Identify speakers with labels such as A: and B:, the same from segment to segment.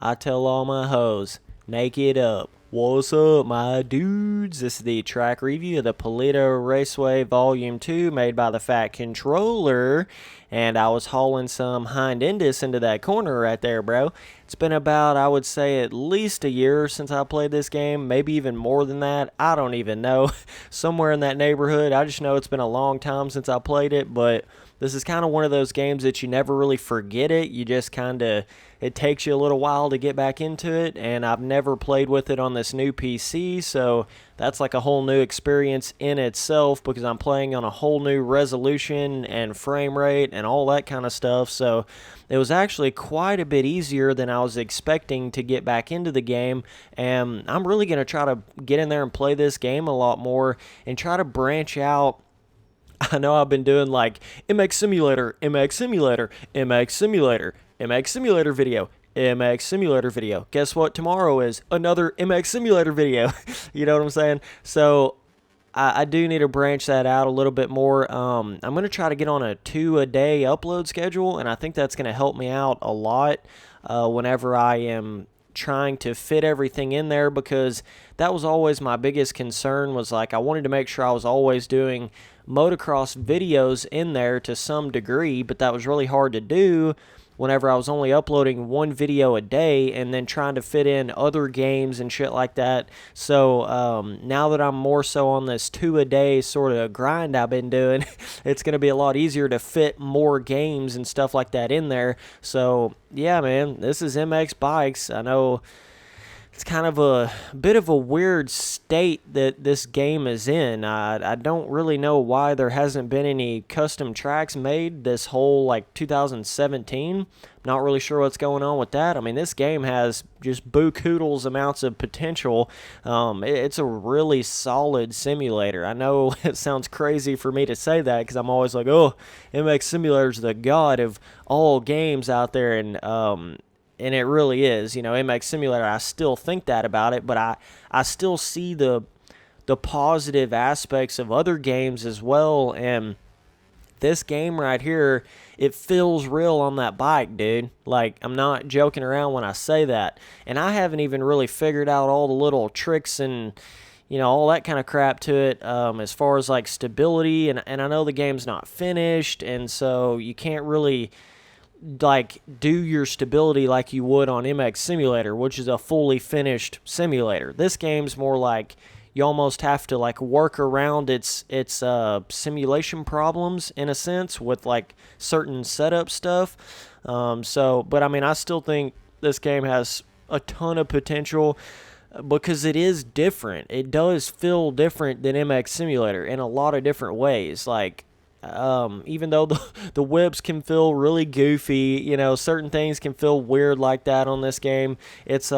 A: I tell all my hoes, naked up. What's up, my dudes? This is the track review of the Paleta Raceway Volume 2 made by the Fat Controller. And I was hauling some hind indus into that corner right there, bro. It's been about, I would say, at least a year since I played this game. Maybe even more than that. I don't even know. Somewhere in that neighborhood. I just know it's been a long time since I played it, but this is kind of one of those games that you never really forget it. You just kind of, it takes you a little while to get back into it, and I've never played with it on this new PC, so that's like a whole new experience in itself because I'm playing on a whole new resolution and frame rate and all that kind of stuff. So it was actually quite a bit easier than I was expecting to get back into the game, and I'm really going to try to get in there and play this game a lot more and try to branch out. I know I've been doing like MX Simulator, MX Simulator, MX Simulator, MX Simulator video, MX Simulator video. Guess what tomorrow is? Another MX Simulator video. You know what I'm saying? So I do need to branch that out a little bit more. I'm going to try to get on a 2-a-day upload schedule, and I think that's going to help me out a lot whenever I am trying to fit everything in there, because that was always my biggest concern. Was like I wanted to make sure I was always doing motocross videos in there to some degree, but that was really hard to do whenever I was only uploading one video a day and then trying to fit in other games and shit like that. So now that I'm more so on this 2-a-day sort of grind I've been doing, it's going to be a lot easier to fit more games and stuff like that in there. So yeah, man, this is MX Bikes. I know it's kind of a bit of a weird state that this game is in. I don't really know why there hasn't been any custom tracks made this whole like 2017. Not really sure what's going on with that. I mean, this game has just boo-koodles amounts of potential. It's a really solid simulator. I know it sounds crazy for me to say that because I'm always like, oh, MX Simulator's the god of all games out there, and it really is. You know, MX Simulator, I still think that about it, but I still see the positive aspects of other games as well, and this game right here, it feels real on that bike, dude. Like, I'm not joking around when I say that. And I haven't even really figured out all the little tricks and, you know, all that kind of crap to it, as far as, like, stability, and I know the game's not finished, and so you can't really like do your stability like you would on MX Simulator, which is a fully finished simulator. This game's more like you almost have to like work around its simulation problems in a sense with like certain setup stuff. But I mean, I still think this game has a ton of potential because it is different. It does feel different than MX Simulator in a lot of different ways. Like, even though the whips can feel really goofy, you know, certain things can feel weird like that on this game. It's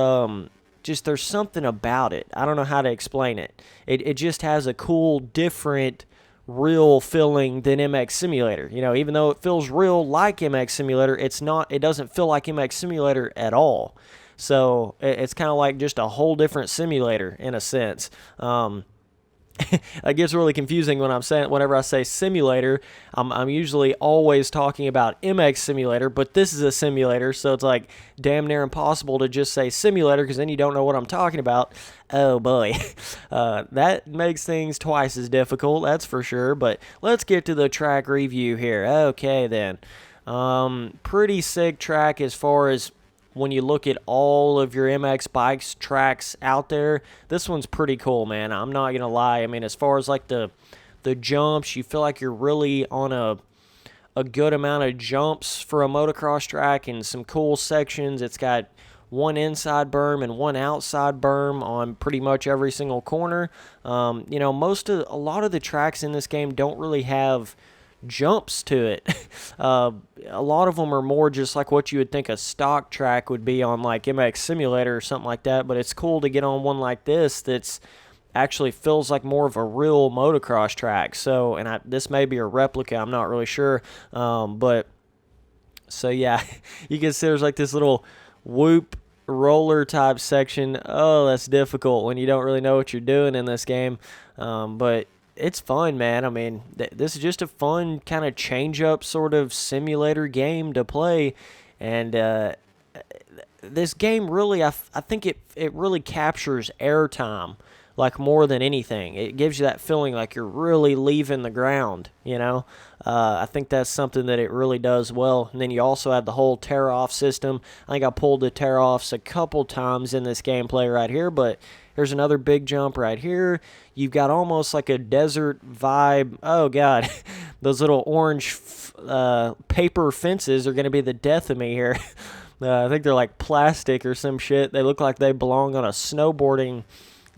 A: just there's something about it. I don't know how to explain it. It just has a cool, different, real feeling than MX Simulator. You know, even though it feels real like MX Simulator, it's not. It doesn't feel like MX Simulator at all. So it's kind of like just a whole different simulator in a sense. It gets really confusing whenever I say simulator. I'm usually always talking about MX Simulator, but this is a simulator, so it's like damn near impossible to just say simulator because then you don't know what I'm talking about. Oh boy, that makes things twice as difficult, that's for sure. But let's get to the track review here. Okay then, pretty sick track as far as when you look at all of your MX Bikes tracks out there. This one's pretty cool, man. I'm not gonna lie. I mean, as far as like the jumps, you feel like you're really on a good amount of jumps for a motocross track and some cool sections. It's got one inside berm and one outside berm on pretty much every single corner. You know, a lot of the tracks in this game don't really have jumps to it. A lot of them are more just like what you would think a stock track would be on like MX Simulator or something like that, but it's cool to get on one like this that's actually feels like more of a real motocross track. So, and this may be a replica, I'm not really sure, but so yeah, you can see there's like this little whoop roller type section. Oh, that's difficult when you don't really know what you're doing in this game, but it's fun, man. I mean, this is just a fun kind of change-up sort of simulator game to play, and this game really, I think it really captures airtime, like more than anything. It gives you that feeling like you're really leaving the ground, you know? I think that's something that it really does well. And then you also have the whole tear-off system. I think I pulled the tear-offs a couple times in this gameplay right here, but here's another big jump right here. You've got almost like a desert vibe. Oh, God. Those little orange paper fences are going to be the death of me here. I think they're like plastic or some shit. They look like they belong on a snowboarding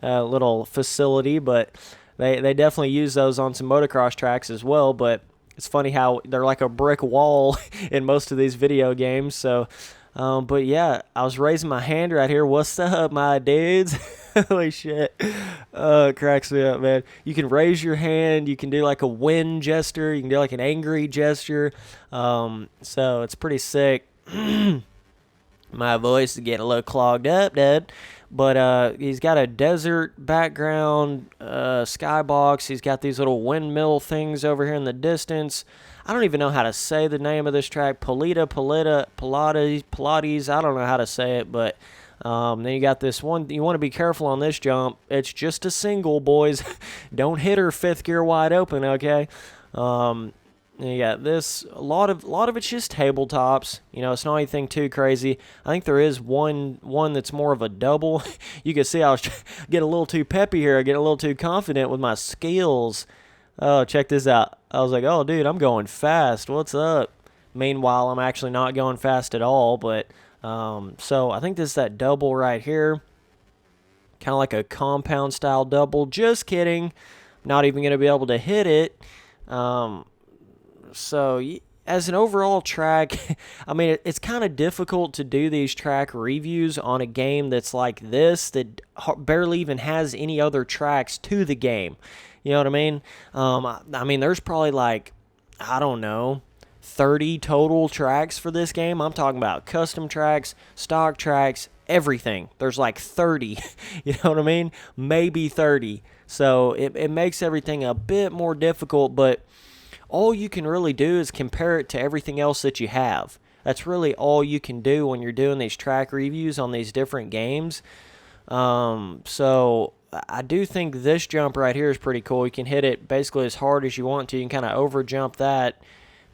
A: little facility, but they definitely use those on some motocross tracks as well. But it's funny how they're like a brick wall in most of these video games. So, but yeah, I was raising my hand right here. What's up, my dudes? Holy shit. It cracks me up, man. You can raise your hand. You can do like a win gesture. You can do like an angry gesture. So it's pretty sick. My voice is getting a little clogged up, dude. But he's got a desert background skybox. He's got these little windmill things over here in the distance. I don't even know how to say the name of this track. Pilates. I don't know how to say it, but then you got this one. You want to be careful on this jump. It's just a single, boys. Don't hit her fifth gear wide open, okay? You got this. A lot of it's just tabletops. You know, it's not anything too crazy. I think there is one that's more of a double. You can see I was getting a little too peppy here. I get a little too confident with my skills. Oh, check this out. I was like, oh, dude, I'm going fast. What's up? Meanwhile, I'm actually not going fast at all. But so I think this is that double right here. Kind of like a compound style double. Just kidding. Not even going to be able to hit it. So, as an overall track, I mean, it's kind of difficult to do these track reviews on a game that's like this, that barely even has any other tracks to the game. You know what I mean? I mean, there's probably like, I don't know, 30 total tracks for this game. I'm talking about custom tracks, stock tracks, everything. There's like 30, you know what I mean? Maybe 30. So, it makes everything a bit more difficult, but all you can really do is compare it to everything else that you have. That's really all you can do when you're doing these track reviews on these different games. So I do think this jump right here is pretty cool. You can hit it basically as hard as you want to. You can kind of over jump that.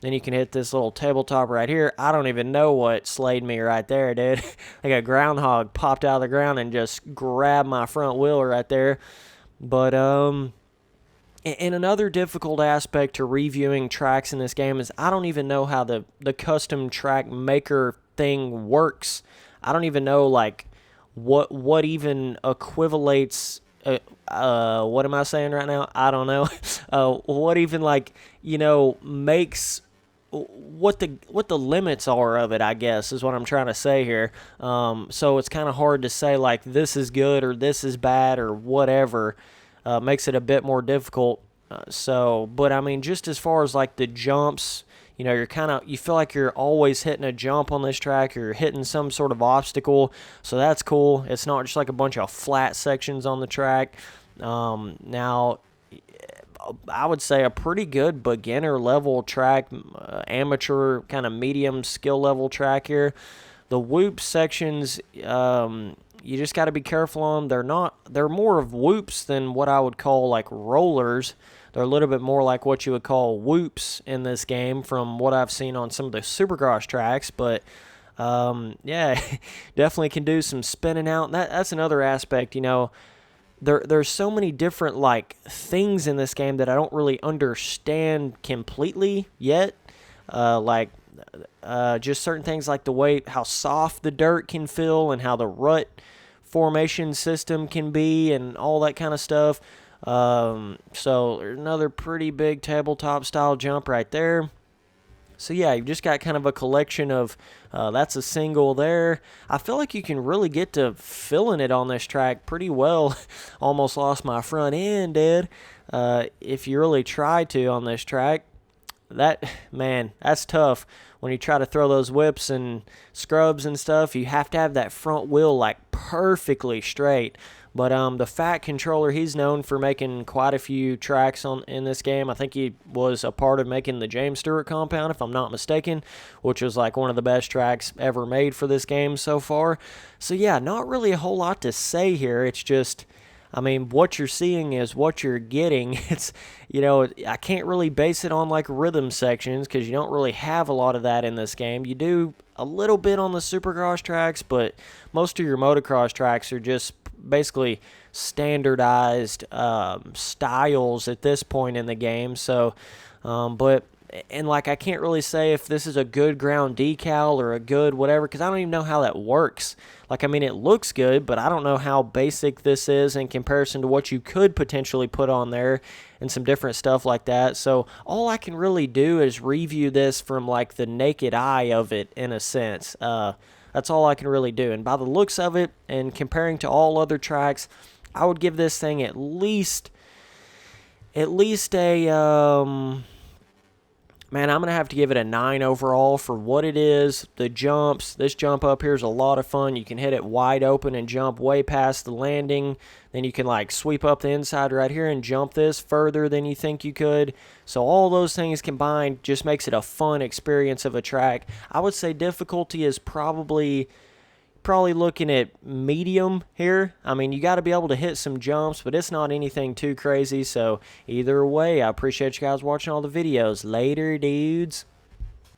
A: Then you can hit this little tabletop right here. I don't even know what slayed me right there, dude. Like a groundhog popped out of the ground and just grabbed my front wheel right there. But, and another difficult aspect to reviewing tracks in this game is I don't even know how the custom track maker thing works. I don't even know, like, what even equivalates. What am I saying right now? I don't know. What even, like, you know, makes what the limits are of it, I guess, is what I'm trying to say here. So it's kind of hard to say, like, this is good or this is bad or whatever. Makes it a bit more difficult. But I mean, just as far as like the jumps, you know, you feel like you're always hitting a jump on this track. You're hitting some sort of obstacle, so that's cool. It's not just like a bunch of flat sections on the track. Now, I would say a pretty good beginner level track, amateur kind of medium skill level track here. The whoop sections, you just got to be careful on them. They're more of whoops than what I would call like rollers. They're a little bit more like what you would call whoops in this game from what I've seen on some of the Supercross tracks. But, yeah, definitely can do some spinning out. And that's another aspect, you know. There's so many different, like, things in this game that I don't really understand completely yet. Just certain things like the way how soft the dirt can feel and how the rut formation system can be and all that kind of stuff. So another pretty big tabletop style jump right there. So yeah, you've just got kind of a collection of, that's a single there. I feel like you can really get to filling it on this track pretty well. Almost lost my front end, dude. If you really try to on this track. man, that's tough. When you try to throw those whips and scrubs and stuff, you have to have that front wheel like perfectly straight. But the Fat Controller, he's known for making quite a few tracks in this game. I think he was a part of making the James Stewart compound, if I'm not mistaken, which was like one of the best tracks ever made for this game so far. So yeah, not really a whole lot to say here. It's just, I mean, what you're seeing is what you're getting. It's, I can't really base it on like rhythm sections because you don't really have a lot of that in this game. You do a little bit on the Supercross tracks, but most of your motocross tracks are just basically standardized styles at this point in the game. So, I can't really say if this is a good ground decal or a good whatever, because I don't even know how that works. Like, I mean, it looks good, but I don't know how basic this is in comparison to what you could potentially put on there and some different stuff like that. So all I can really do is review this from like the naked eye of it in a sense. That's all I can really do. And by the looks of it and comparing to all other tracks, I would give this thing at least a man, I'm going to have to give it a 9 overall for what it is. The jumps, this jump up here is a lot of fun. You can hit it wide open and jump way past the landing. Then you can like sweep up the inside right here and jump this further than you think you could. So all those things combined just makes it a fun experience of a track. I would say difficulty is probably looking at medium here. I mean, you got to be able to hit some jumps, but it's not anything too crazy. So either way, I appreciate you guys watching all the videos. Later, dudes.